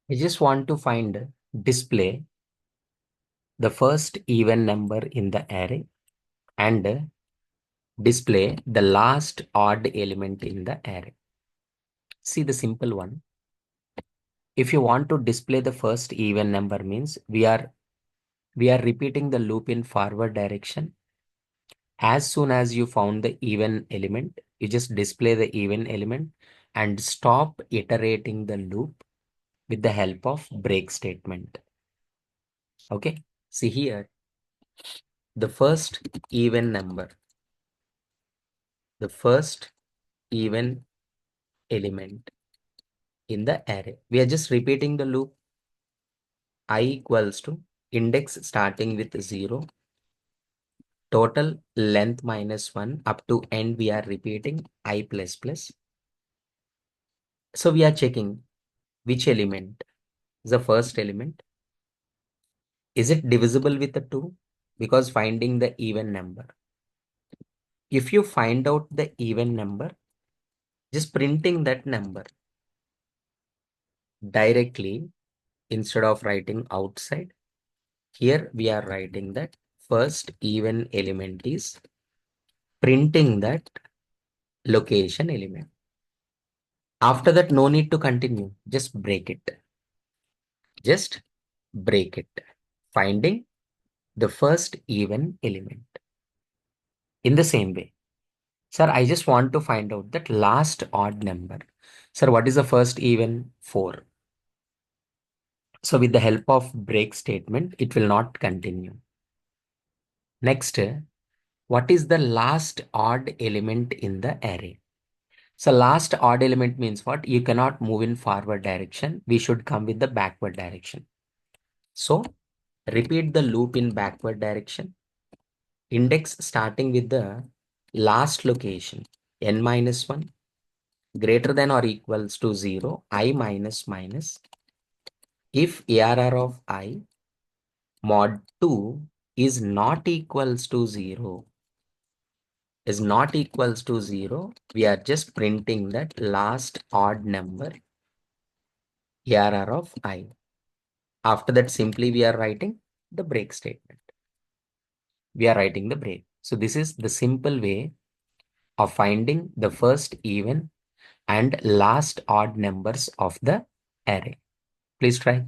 I just want to display the first even number in the array and display the last odd element in the array. See the simple one. If you want to display the first even number means we are repeating the loop in forward direction. As soon as you found the even element, you just display the even element and stop iterating the loop with the help of break statement. Okay. See here, the first even number, the first even element in the array. We are just repeating the loop I equals to index starting with 0, total length minus 1 up to end we are repeating I plus plus. So we are checking which element is the first element. Is it divisible with the 2? Because finding the even number. If you find out the even number, just printing that number directly instead of writing outside. Here we are writing that first even element is printing that location element. After that, no need to continue. Just break it. Just break it. Finding the first even element. In the same way, sir, I just want to find out that last odd number. Sir, what is the first even? 4. So with the help of break statement, it will not continue. Next, what is the last odd element in the array? So last odd element means what? You cannot move in forward direction. We should come with the backward direction. So repeat the loop in backward direction. Index starting with the last location n minus 1 greater than or equals to 0 I minus minus. If ARR of I mod 2 is not equals to 0, we are just printing that last odd number ARR of I. After that, simply we are writing the break statement. We are writing the break. So this is the simple way of finding the first even and last odd numbers of the array. Please try.